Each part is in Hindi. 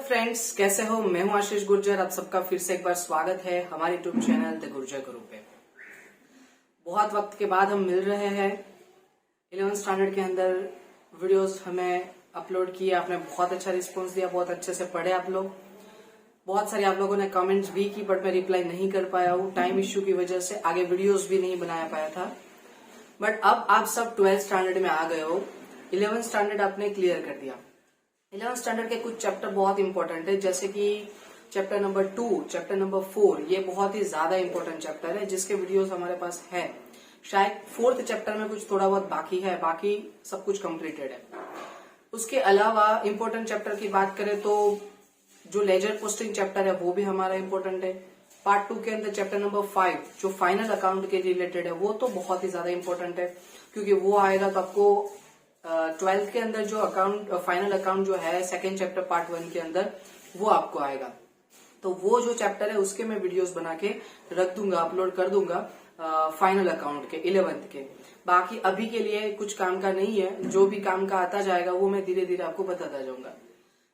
फ्रेंड्स, कैसे हो। मैं हूं आशीष गुर्जर। आप सबका फिर से एक बार स्वागत है हमारे यूट्यूब चैनल द गुर्जर गुरु पे। बहुत वक्त के बाद हम मिल रहे हैं। 11th स्टैंडर्ड के अंदर वीडियोस हमें अपलोड किए, आपने बहुत अच्छा रिस्पांस दिया, बहुत अच्छे से पढ़े आप लोग। बहुत सारे आप लोगों ने कमेंट्स भी की, बट मैं रिप्लाई नहीं कर पाया हूँ टाइम इश्यू की वजह से। आगे वीडियोस भी नहीं बनाया पाया था। बट अब आप सब 12th स्टैंडर्ड में आ गए हो। 11th स्टैंडर्ड आपने क्लियर कर दिया। 11th स्टैंडर्ड के कुछ चैप्टर बहुत इंपॉर्टेंट है, जैसे कि चैप्टर नंबर 2, चैप्टर नंबर 4। ये बहुत ही ज्यादा इंपॉर्टेंट चैप्टर है जिसके वीडियोस हमारे पास है। शायद 4th चैप्टर में कुछ थोड़ा बहुत बाकी है, बाकी सब कुछ कंप्लीटेड है। उसके अलावा इंपॉर्टेंट चैप्टर की बात करें तो जो लेजर पोस्टिंग चैप्टर है वो भी हमारा इंपॉर्टेंट है। पार्ट 2 के अंदर चैप्टर नंबर 5 जो फाइनल अकाउंट के रिलेटेड है वो तो बहुत ही ज्यादा इंपॉर्टेंट है, क्योंकि वो आएगा तो आपको 12th के अंदर जो अकाउंट फाइनल अकाउंट जो है सेकेंड चैप्टर पार्ट 1 के अंदर वो आपको आएगा। तो वो जो चैप्टर है उसके मैं वीडियोस बना के रख दूंगा, अपलोड कर दूंगा फाइनल अकाउंट के 11th के। बाकी अभी के लिए कुछ काम का नहीं है, जो भी काम का आता जाएगा वो मैं धीरे धीरे आपको बताता जाऊंगा।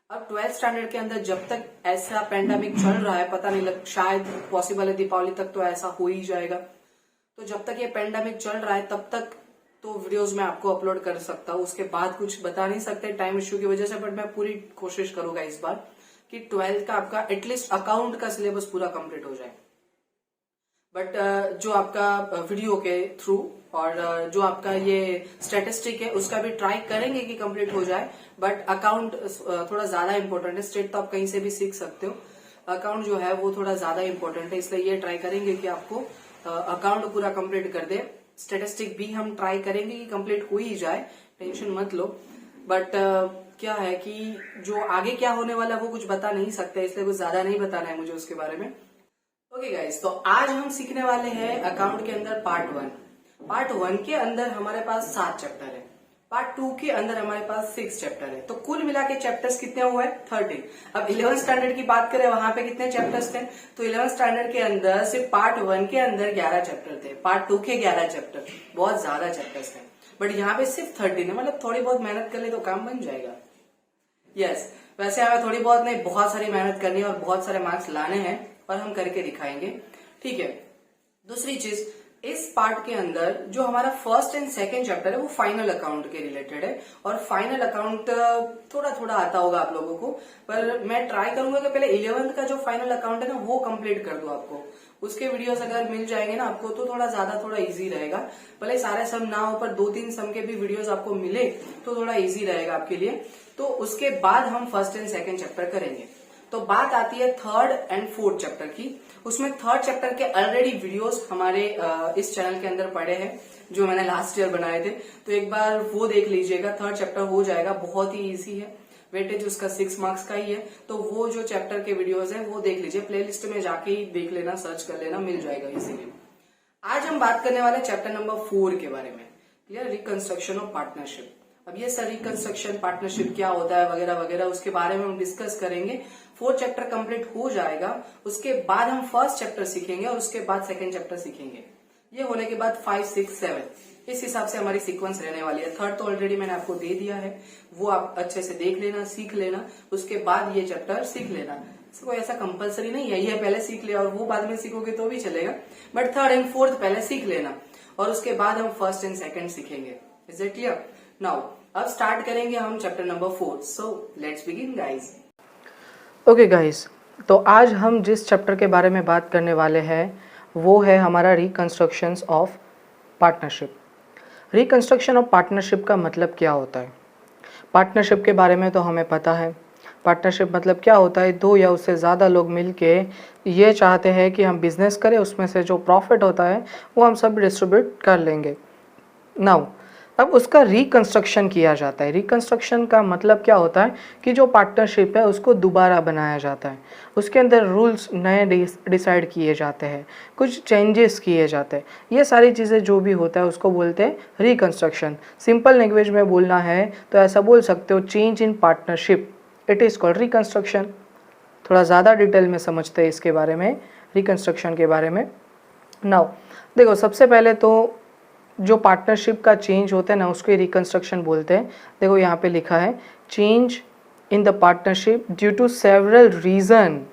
अब 12th स्टैंडर्ड के अंदर जब तक ऐसा पेंडेमिक चल रहा है, पता नहीं शायद पॉसिबल है दीपावली तक तो ऐसा हो ही जाएगा। तो जब तक ये पेंडेमिक चल रहा है तब तक तो वीडियोस मैं आपको अपलोड कर सकता हूँ। उसके बाद कुछ बता नहीं सकते टाइम इश्यू की वजह से, बट मैं पूरी कोशिश करूंगा इस बार कि 12th का आपका एटलीस्ट अकाउंट का सिलेबस पूरा कंप्लीट हो जाए। बट जो आपका वीडियो के थ्रू और जो आपका ये स्टैटिस्टिक है उसका भी ट्राई करेंगे कि कंप्लीट हो जाए। बट अकाउंट थोड़ा ज्यादा इंपॉर्टेंट है। स्टेट तो आप कहीं से भी सीख सकते हो, अकाउंट जो है वो थोड़ा ज्यादा इंपॉर्टेंट है, इसलिए ये ट्राई करेंगे कि आपको अकाउंट पूरा कंप्लीट कर दे। स्टेटिस्टिक भी हम ट्राई करेंगे कि कंप्लीट हो ही जाए, टेंशन मत लो। बट क्या है कि जो आगे क्या होने वाला है वो कुछ बता नहीं सकते, इसलिए कुछ ज्यादा नहीं बताना है मुझे उसके बारे में। ओके गाइस, तो आज हम सीखने वाले हैं अकाउंट के अंदर पार्ट 1। पार्ट 1 के अंदर हमारे पास 7 चैप्टर है। पार्ट 2 के अंदर हमारे पास 6 चैप्टर है। तो कुल मिला के चैप्टर्स कितने हुए? 13। अब 11th स्टैंडर्ड की बात करें, वहां पे कितने चैप्टर्स थे? तो 11th स्टैंडर्ड के अंदर सिर्फ पार्ट 1 के अंदर 11 चैप्टर थे, पार्ट 2 के 11 चैप्टर, बहुत ज्यादा चैप्टर्स थे। बट यहाँ पे सिर्फ 13 है, मतलब थोड़ी बहुत मेहनत कर ले तो काम बन जाएगा। यस, वैसे हमें थोड़ी बहुत नहीं, बहुत सारी मेहनत करनी है और बहुत सारे मार्क्स लाने हैं और हम करके दिखाएंगे, ठीक है। दूसरी चीज, इस पार्ट के अंदर जो हमारा फर्स्ट एंड सेकंड चैप्टर है वो फाइनल अकाउंट के रिलेटेड है। और फाइनल अकाउंट थोड़ा थोड़ा आता होगा आप लोगों को, पर मैं ट्राई करूंगा कि पहले 11th का जो फाइनल अकाउंट है ना वो कंप्लीट कर दूं आपको। उसके वीडियोस अगर मिल जाएंगे ना आपको तो थोड़ा इजी रहेगा। भले सारे सम ना हो पर 2-3 सम के भी वीडियोस आपको मिले तो थोड़ा इजी रहेगा आपके लिए। तो उसके बाद हम फर्स्ट एंड सेकंड चैप्टर करेंगे। तो बात आती है 3rd एंड 4th चैप्टर की। उसमें 3rd चैप्टर के ऑलरेडी वीडियोस हमारे इस चैनल के अंदर पड़े हैं जो मैंने लास्ट ईयर बनाए थे, तो एक बार वो देख लीजिएगा। 3rd चैप्टर हो जाएगा, बहुत ही इजी है, वेटेज उसका 6 मार्क्स का ही है। तो वो जो चैप्टर के वीडियोस है वो देख लीजिए, प्लेलिस्ट में जाके ही देख लेना, सर्च कर लेना, मिल जाएगा इजीली। आज हम बात करने वाले चैप्टर नंबर 4 के बारे में, क्लियर, रिकंस्ट्रक्शन ऑफ पार्टनरशिप। अब ये सर रिकंस्ट्रक्शन पार्टनरशिप क्या होता है वगैरह वगैरह उसके बारे में हम डिस्कस करेंगे। 4th चैप्टर कंप्लीट हो जाएगा, उसके बाद हम फर्स्ट चैप्टर सीखेंगे और उसके बाद सेकंड चैप्टर सीखेंगे। ये होने के बाद 5, 6, 7 इस हिसाब से हमारी सीक्वेंस रहने वाली है। 3rd तो ऑलरेडी मैंने आपको दे दिया है, वो आप अच्छे से देख लेना, सीख लेना, उसके बाद ये चैप्टर सीख लेना। कोई ऐसा कंपलसरी नहीं है ये पहले सीख लिया और वो बाद में सीखोगे तो भी चलेगा, बट 3rd एंड 4th पहले सीख लेना और उसके बाद हम फर्स्ट एंड सेकंड सीखेंगे। Is it clear? नाउ अब स्टार्ट करेंगे हम chapter number 4। So let's begin guys. Okay guys, तो आज हम जिस चैप्टर के बारे में बात करने वाले हैं वो है हमारा reconstructions of partnership. Reconstruction of partnership का मतलब क्या होता है? पार्टनरशिप के बारे में तो हमें पता है। पार्टनरशिप मतलब क्या होता है? 2 या उससे ज़्यादा लोग मिलके ये चाहते हैं कि हम बिजनेस करें, उसमें से जो प्रॉफिट होता है वो हम सब डिस्ट्रीब्यूट कर लेंगे। नाउ अब उसका रिकंस्ट्रक्शन किया जाता है। रिकंस्ट्रक्शन का मतलब क्या होता है कि जो पार्टनरशिप है उसको दोबारा बनाया जाता है, उसके अंदर रूल्स नए डिसाइड किए जाते हैं, कुछ चेंजेस किए जाते हैं। ये सारी चीज़ें जो भी होता है उसको बोलते हैं रिकंस्ट्रक्शन। सिंपल लैंग्वेज में बोलना है तो ऐसा बोल सकते हो, change in partnership, it is called reconstruction. थोड़ा ज़्यादा डिटेल में समझते हैं इसके बारे में, रिकंस्ट्रक्शन के बारे में। नाउ देखो, सबसे पहले तो जो पार्टनरशिप का चेंज होता है ना उसको रिकंस्ट्रक्शन बोलते हैं। देखो यहाँ पे लिखा है, change in the partnership due to several reason.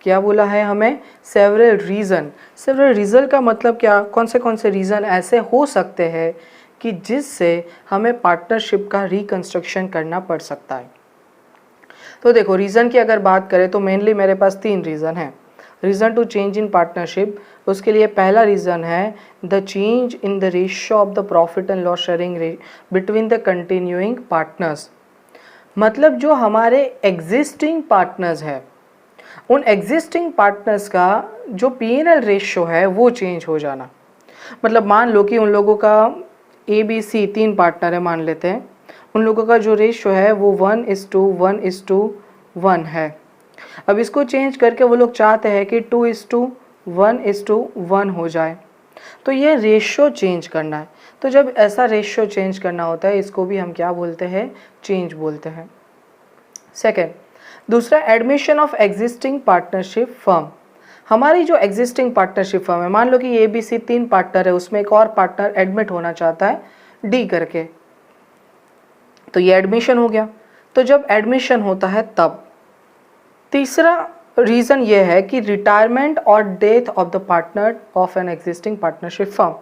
क्या बोला है हमें? Several reason. सेवरल रीज़न का मतलब क्या? कौन से रीज़न ऐसे हो सकते हैं कि जिससे हमें पार्टनरशिप का रिकंस्ट्रक्शन करना पड़ सकता है। तो देखो, रीज़न की अगर बात करें तो मेनली मेरे पास 3 रीज़न हैं। Reason to change in partnership, उसके लिए पहला रीज़न है the change in the ratio of the profit and loss sharing between the continuing partners. मतलब जो हमारे एग्जिस्टिंग पार्टनर्स है, उन एग्जिस्टिंग पार्टनर्स का जो P&L रेशियो है वो चेंज हो जाना। मतलब मान लो कि उन लोगों का ABC 3 पार्टनर है, मान लेते हैं, उन लोगों का जो रेशियो है वो 1:1:1 है। अब इसको चेंज करके वो लोग चाहते हैं कि 2:1:1 हो जाए, तो ये रेशियो चेंज करना है। तो जब ऐसा रेशियो चेंज करना होता है, इसको भी हम क्या बोलते हैं? चेंज बोलते हैं। सेकेंड, दूसरा, admission of existing partnership firm. हमारी जो एग्जिस्टिंग पार्टनरशिप फर्म है, मान लो कि ABC 3 पार्टनर है, उसमें एक और पार्टनर एडमिट होना चाहता है D करके, तो ये एडमिशन हो गया। तो जब एडमिशन होता है तब। तीसरा रीज़न ये है कि रिटायरमेंट और death of the partner of an existing partnership firm.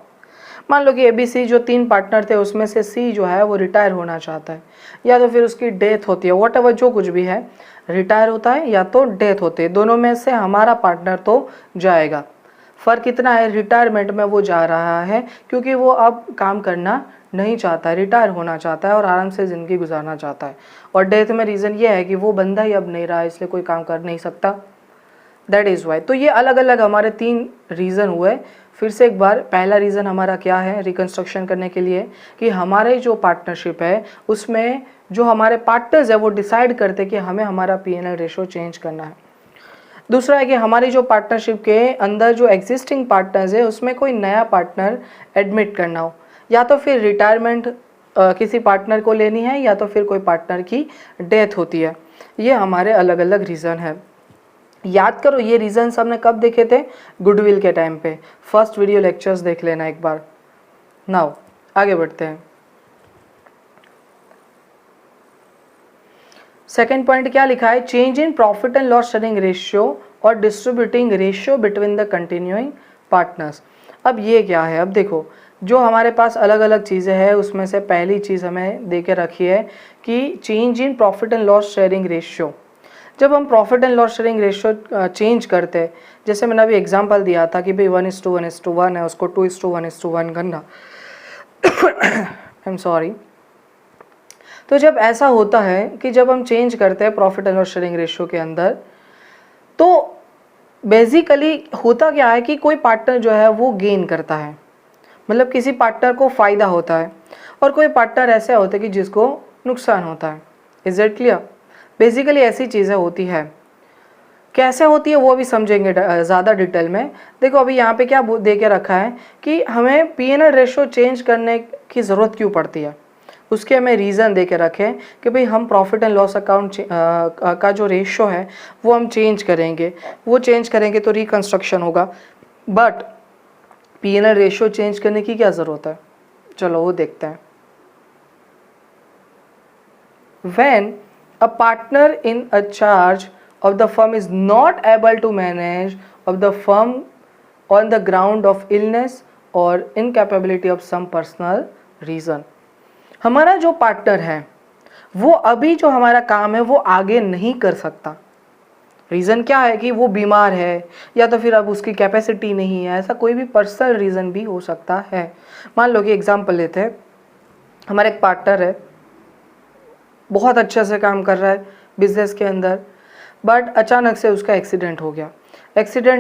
मान लो कि ABC जो 3 पार्टनर थे, उसमें से C जो है वो रिटायर होना चाहता है, या तो फिर उसकी डेथ होती है, व्हाटएवर जो कुछ भी है, रिटायर होता है या तो डेथ होती है, दोनों में से हमारा पार्टनर तो जाएगा। फ़र्क इतना है, रिटायरमेंट में वो जा रहा है क्योंकि वो अब काम करना नहीं चाहता है, रिटायर होना चाहता है और आराम से ज़िंदगी गुजारना चाहता है। और डेथ में रीज़न ये है कि वो बंदा ही अब नहीं रहा, इसलिए कोई काम कर नहीं सकता। That is why. तो ये अलग अलग हमारे 3 रीज़न हुए। फिर से एक बार, पहला रीज़न हमारा क्या है रिकंस्ट्रक्शन करने के लिए, कि हमारे जो पार्टनरशिप है उसमें जो हमारे पार्टनर्स है वो डिसाइड करते कि हमें हमारा P&L रेशो चेंज करना है। दूसरा है कि हमारी जो पार्टनरशिप के अंदर जो एग्जिस्टिंग पार्टनर्स है उसमें कोई नया पार्टनर एडमिट करना हो, या तो फिर रिटायरमेंट किसी पार्टनर को लेनी है, या तो फिर कोई पार्टनर की डेथ होती है। ये हमारे अलग अलग रीज़न है। याद करो, ये रीजंस हमने कब देखे थे? गुडविल के टाइम पे। फर्स्ट वीडियो लेक्चर्स देख लेना एक बार। नाउ आगे बढ़ते हैं। सेकेंड पॉइंट क्या लिखा है? Change in profit and loss sharing ratio और distributing ratio between the continuing partners. अब ये क्या है? अब देखो, जो हमारे पास अलग अलग चीज़ें हैं उसमें से पहली चीज़ हमें दे के रखी है कि change in profit and loss sharing ratio. जब हम profit and loss sharing ratio change करते हैं, जैसे मैंने अभी एग्जांपल दिया था कि भाई 1:1:1 है, उसको 2:1:1 करना। I am sorry. तो जब ऐसा होता है कि जब हम चेंज करते हैं profit and loss sharing ratio के अंदर, तो बेसिकली होता क्या है कि कोई पार्टनर जो है वो गेन करता है, मतलब किसी पार्टनर को फ़ायदा होता है, और कोई पार्टनर ऐसे होते हैं कि जिसको नुकसान होता है। Is it clear? बेसिकली ऐसी चीज़ें होती है। कैसे होती है वो भी समझेंगे ज़्यादा डिटेल में। देखो, अभी यहाँ पे क्या दे के रखा है कि हमें P&L रेशो चेंज करने की ज़रूरत क्यों पड़ती है, उसके हमें रीज़न दे के रखे कि भाई हम प्रॉफिट एंड लॉस अकाउंट का जो रेशो है वो हम चेंज करेंगे, वो चेंज करेंगे तो रिकंस्ट्रक्शन होगा। बट P&L रेशो चेंज करने की क्या ज़रूरत है? चलो वो देखते हैं। When a partner in a charge of the firm is not able to manage of the firm on the ground of illness or incapability of some personal reason, हमारा जो पार्टनर है वो अभी जो हमारा काम है वो आगे नहीं कर सकता। रीज़न क्या है? कि वो बीमार है, या तो फिर अब उसकी कैपेसिटी नहीं है, ऐसा कोई भी पर्सनल रीज़न भी हो सकता है। मान लो कि एग्जांपल लेते हैं, हमारा एक पार्टनर है, बहुत अच्छे से काम कर रहा है बिजनेस के अंदर, बट अचानक से उसका एक्सीडेंट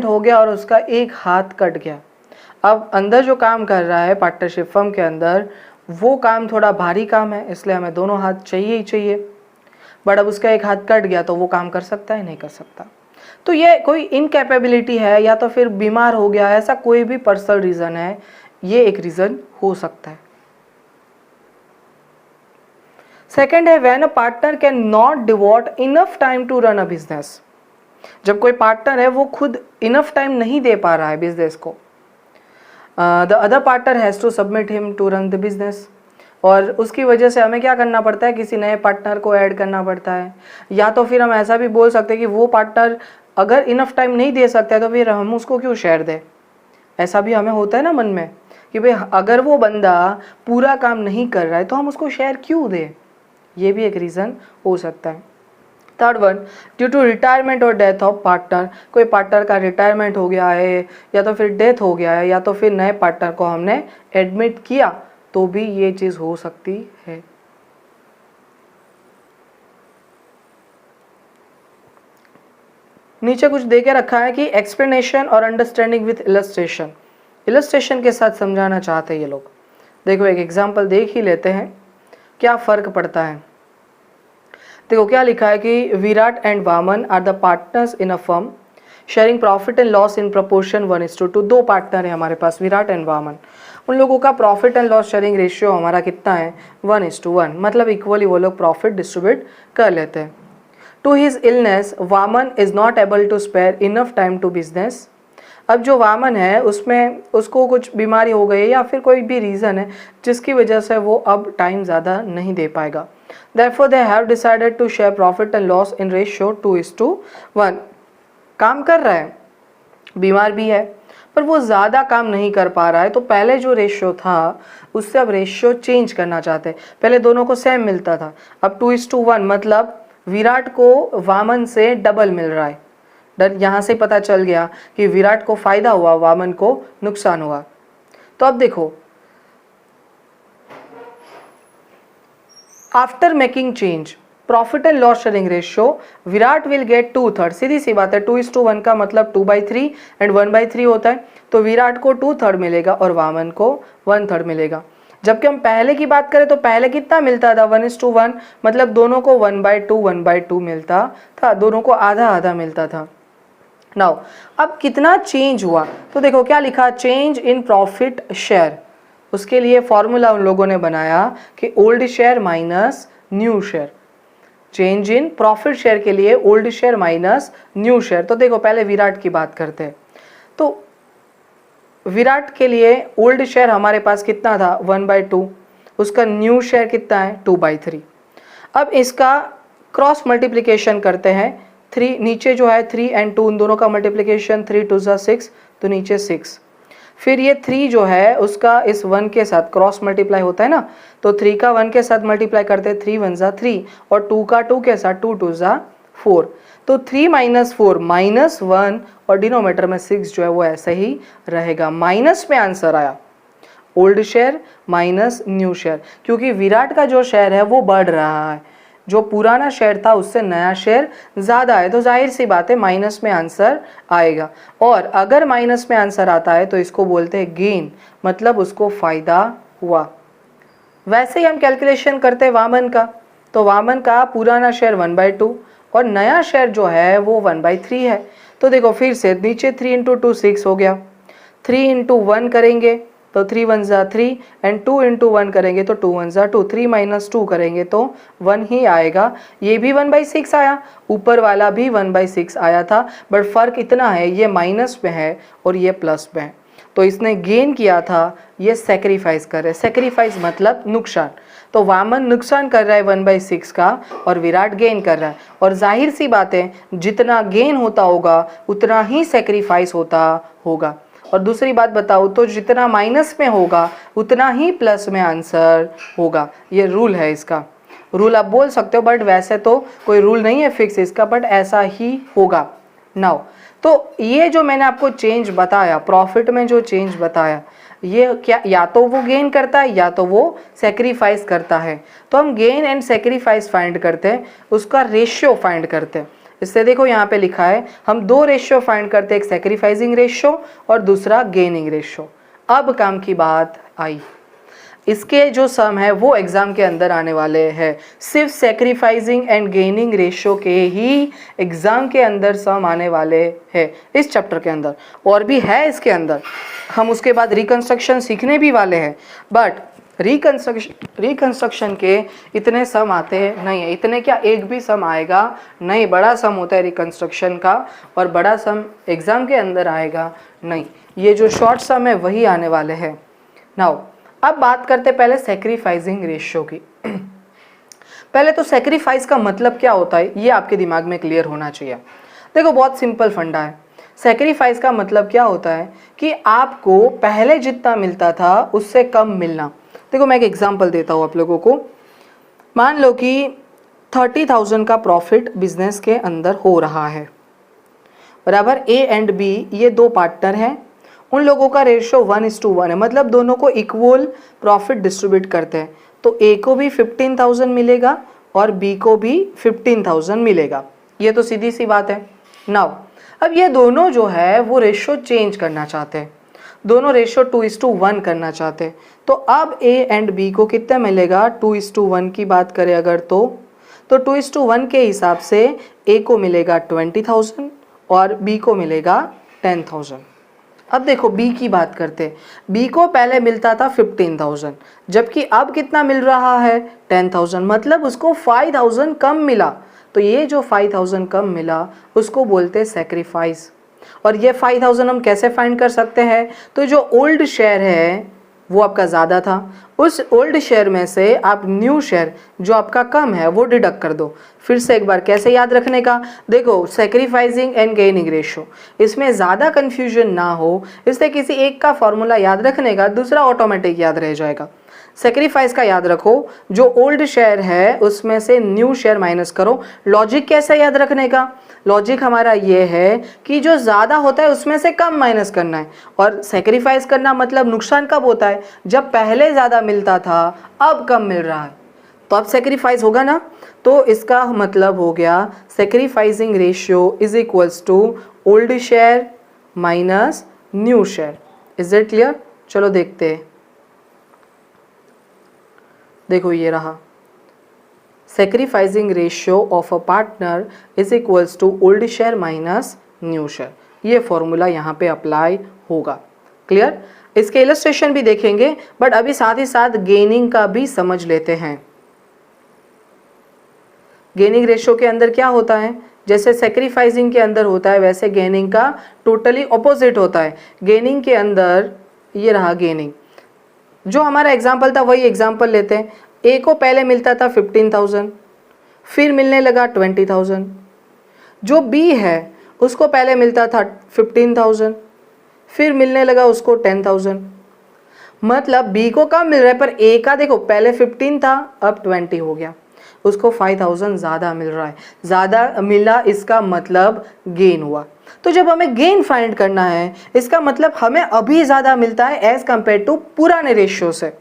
हो गया और उसका एक हाथ कट गया। अब अंदर जो काम कर रहा है पार्टनरशिप फर्म के अंदर, वो काम थोड़ा भारी काम है, इसलिए हमें दोनों हाथ चाहिए ही चाहिए। बट अब उसका एक हाथ कट गया तो वो काम कर सकता है? नहीं कर सकता। तो ये कोई इनकैपेबिलिटी है या तो फिर बीमार हो गया, ऐसा कोई भी पर्सनल रीज़न है, ये एक रीज़न हो सकता है। सेकेंड है when a partner can not devote enough time to run a business. जब कोई पार्टनर है वो खुद इनफ टाइम नहीं दे पा रहा है बिजनेस को, the other partner has to submit him to run the business. और उसकी वजह से हमें क्या करना पड़ता है, किसी नए पार्टनर को ऐड करना पड़ता है। या तो फिर हम ऐसा भी बोल सकते हैं कि वो पार्टनर अगर इनफ टाइम नहीं दे सकता है तो फिर हम उसको क्यों शेयर दें। ऐसा भी हमें होता है ना मन में कि भाई अगर वो बंदा पूरा काम नहीं कर रहा है तो हम उसको शेयर क्यों दें। ये भी एक रीज़न हो सकता है। Third one, due to retirement और डेथ ऑफ पार्टनर, कोई पार्टनर का रिटायरमेंट हो गया है या तो फिर डेथ हो गया है या तो फिर नए पार्टनर को हमने एडमिट किया तो भी ये चीज़ हो सकती है। नीचे कुछ दे के रखा है कि एक्सप्लेनेशन और अंडरस्टैंडिंग विथ इलस्ट्रेशन, इलस्ट्रेशन के साथ समझाना चाहते हैं ये लोग। देखो एक एग्जांपल देख ही लेते हैं क्या फ़र्क पड़ता है। देखो क्या लिखा है कि Virat and Vaman are the partners in a firm sharing profit and loss in proportion 1:2। दो पार्टनर है हमारे पास, विराट एंड वामन। उन लोगों का profit and loss sharing ratio हमारा कितना है, 1:1, मतलब इक्वली वो लोग प्रॉफिट डिस्ट्रीब्यूट कर लेते हैं। To his illness Vaman is not able to spare enough time to business. अब जो वामन है उसमें उसको कुछ बीमारी हो गई या फिर कोई भी रीज़न है जिसकी वजह से वो अब टाइम ज़्यादा नहीं दे पाएगा। Therefore they have decided to share profit and loss in ratio 2:1। काम कर रहा है, बीमार भी है, पर वो ज़्यादा काम नहीं कर पा रहा है तो पहले जो रेशियो था उससे अब रेशियो चेंज करना चाहते हैं। पहले दोनों को सेम मिलता था, अब 2:1, मतलब विराट को वामन से डबल मिल रहा है। यहाँ से पता चल गया कि विराट को फायदा हुआ, वामन को नुकसान हुआ। तो अब देखो after making change profit and loss sharing ratio Virat will get 2/3। सीधी सी बात है, 2:1 का मतलब 2/3 एंड 1/3 होता है, तो विराट को 2/3 मिलेगा और वामन को 1/3 मिलेगा। जबकि हम पहले की बात करें तो पहले कितना मिलता था, 1:1, मतलब दोनों को 1/2 मिलता था, दोनों को आधा आधा मिलता था। नाउ अब कितना चेंज हुआ, तो देखो क्या लिखा, चेंज इन प्रॉफिट शेयर। उसके लिए फॉर्मूला उन लोगों ने बनाया कि old share minus new share. Change in profit share के लिए old share minus new share. तो देखो पहले विराट की बात करते हैं। तो विराट के लिए ओल्ड शेयर हमारे पास कितना था, 1/2, उसका न्यू शेयर कितना है, 2/3। अब इसका क्रॉस मल्टीप्लिकेशन करते हैं, 3 नीचे जो है 3 और 2 उन दोनों का मल्टीप्लिकेशन, 3 2 6, तो नीचे 6। फिर ये 3 जो है उसका इस 1 के साथ क्रॉस मल्टीप्लाई होता है ना, तो 3 का 1 के साथ मल्टीप्लाई करते हैं, 3 1 3, और 2 का 2 के साथ 2 2 4। तो 3 - 4 -1 और डिनोमीटर में 6 जो है वो ऐसे ही रहेगा। माइनस में आंसर आया, old share minus new share, क्योंकि विराट का जो शेयर है वो बढ़ रहा है, जो पुराना शेयर था उससे नया शेयर ज़्यादा है, तो जाहिर सी बात है माइनस में आंसर आएगा। और अगर माइनस में आंसर आता है तो इसको बोलते हैं गेन, मतलब उसको फ़ायदा हुआ। वैसे ही हम कैलकुलेशन करते हैं वामन का, तो वामन का पुराना शेयर 1/2 और नया शेयर जो है वो 1/3 है। तो देखो फिर से नीचे 3 × 2 6 हो गया, 3 × 1 करेंगे तो 3 1 3 एंड 2 × 1 करेंगे तो 2 1 2, 3 - 2 करेंगे तो 1 ही आएगा। ये भी 1/6 आया, ऊपर वाला भी 1/6 आया था, बट फ़र्क इतना है ये माइनस में है और ये प्लस में है। तो इसने गेन किया था, ये सेक्रीफाइस कर रहे, सेक्रीफाइस मतलब नुकसान। तो वामन नुकसान कर रहा है 1/6 का और विराट गेन कर रहा है, और जाहिर सी बात है जितना गेन होता होगा उतना ही सेक्रीफाइस होता होगा। और दूसरी बात बताऊँ तो जितना माइनस में होगा उतना ही प्लस में आंसर होगा। ये रूल है, इसका रूल आप बोल सकते हो, बट वैसे तो कोई रूल नहीं है फिक्स इसका, बट ऐसा ही होगा। नाउ तो ये जो मैंने आपको चेंज बताया, प्रॉफिट में जो चेंज बताया, ये क्या या तो वो गेन करता है या तो वो सेक्रीफाइस करता है। तो हम गेन एंड सेक्रीफाइस फाइंड करते हैं, उसका रेशियो फाइंड करते हैं। इससे देखो यहाँ पे लिखा है हम 2 रेशियो फाइंड करते हैं, एक सेक्रीफाइसिंग रेशियो और दूसरा गेनिंग रेशियो। अब काम की बात आई, इसके जो सम है वो एग्जाम के अंदर आने वाले हैं। सिर्फ सेक्रीफाइसिंग एंड गेनिंग रेशियो के ही एग्जाम के अंदर सम आने वाले हैं इस चैप्टर के अंदर, और भी है इसके अंदर, हम उसके बाद रिकंस्ट्रक्शन सीखने भी वाले हैं। बट रिकंस्ट्रक्शन के इतने सम आते नहीं है, इतने क्या एक भी सम आएगा नहीं, बड़ा सम होता है रिकंस्ट्रक्शन का, और बड़ा सम एग्जाम के अंदर आएगा नहीं, ये जो शॉर्ट सम है वही आने वाले हैं। नाउ अब बात करते पहले सैक्रिफाइसिंग रेशियो की। पहले तो सैक्रिफाइस का मतलब क्या होता है ये आपके दिमाग में क्लियर होना चाहिए। देखो बहुत सिंपल फंडा है। सैक्रिफाइस का मतलब क्या होता है कि आपको पहले जितना मिलता था उससे कम मिलना। देखो मैं एक एग्जांपल देता हूँ आप लोगों को। मान लो कि 30,000 का प्रॉफिट बिजनेस के अंदर हो रहा है, बराबर। ए एंड बी ये दो पार्टनर हैं, उन लोगों का रेशियो 1:1 है, मतलब दोनों को इक्वल प्रॉफिट डिस्ट्रीब्यूट करते हैं। तो ए को भी 15,000 मिलेगा और बी को भी 15,000 मिलेगा। ये तो सीधी सी बात है। नाउ अब ये दोनों जो है वो रेशियो चेंज करना चाहते हैं, दोनों रेशियो 2:1 करना चाहते हैं। तो अब ए एंड बी को कितना मिलेगा, 2:1 की बात करें अगर तो 2:1 के हिसाब से ए को मिलेगा 20,000 और बी को मिलेगा 10,000। अब देखो बी की बात करते हैं। बी को पहले मिलता था 15,000, जबकि अब कितना मिल रहा है 10,000, मतलब उसको 5,000 कम मिला। तो ये जो 5,000 कम मिला उसको बोलते हैं सैक्रिफाइस। और ये 5,000 हम कैसे फाइंड कर सकते हैं, तो जो ओल्ड शेयर है वो आपका ज़्यादा था, उस ओल्ड शेयर में से आप न्यू शेयर जो आपका कम है वो डिडक्ट कर दो। फिर से एक बार कैसे याद रखने का, देखो सैक्रिफाइसिंग एंड गेनिंग रेशियो, इसमें ज़्यादा कन्फ्यूजन ना हो इसलिए किसी एक का फॉर्मूला याद रखने का, दूसरा ऑटोमेटिक याद रह जाएगा। सैक्रिफाइस का याद रखो, जो ओल्ड शेयर है उसमें से न्यू शेयर माइनस करो। लॉजिक कैसे याद रखने का, लॉजिक हमारा ये है कि जो ज़्यादा होता है उसमें से कम माइनस करना है। और सैक्रिफाइस करना मतलब नुकसान कब होता है, जब पहले ज़्यादा मिलता था अब कम मिल रहा है, तो अब सैक्रिफाइस होगा ना। तो इसका मतलब हो गया sacrificing ratio is equals to old share minus new share. Is it clear? चलो देखते हैं। देखो ये रहा, sacrificing ratio of a partner is equals to old share minus new share. ये फॉर्मूला यहाँ पे अप्लाई होगा। क्लियर? इसके इलस्ट्रेशन भी देखेंगे, बट अभी साथ ही साथ गेनिंग का भी समझ लेते हैं। गेनिंग रेशियो के अंदर क्या होता है, जैसे सैक्रिफाइसिंग के अंदर होता है वैसे गेनिंग का टोटली ऑपोजिट होता है। गेनिंग के अंदर ये रहा गेनिंग, जो हमारा एग्जाम्पल था वही एग्जाम्पल लेते हैं। ए को पहले मिलता था 15,000, फिर मिलने लगा 20,000। जो बी है उसको पहले मिलता था 15,000, फिर मिलने लगा उसको 10,000। मतलब बी को कम मिल रहा है, पर ए का देखो पहले 15 था अब 20 हो गया, उसको 5,000 ज़्यादा मिल रहा है। ज़्यादा मिला इसका मतलब गेन हुआ। तो जब हमें गेन फाइंड करना है इसका मतलब हमें अभी ज़्यादा मिलता है एज़ कम्पेयर टू पुराने रेशियो से।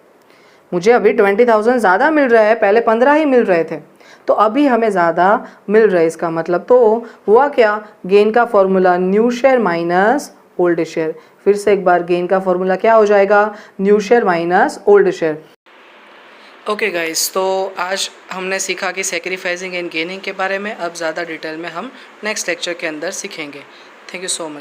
मुझे अभी 20,000 ज़्यादा मिल रहा है, पहले 15 ही मिल रहे थे, तो अभी हमें ज़्यादा मिल रहा है। इसका मतलब तो हुआ क्या, गेन का formula new share minus old share. फिर से एक बार, गेन का फॉर्मूला क्या हो जाएगा, new share minus old share. Okay guys, तो आज हमने सीखा कि सैक्रिफाइसिंग एंड गेनिंग के बारे में। अब ज़्यादा डिटेल में हम नेक्स्ट लेक्चर के अंदर सीखेंगे। Thank you so much.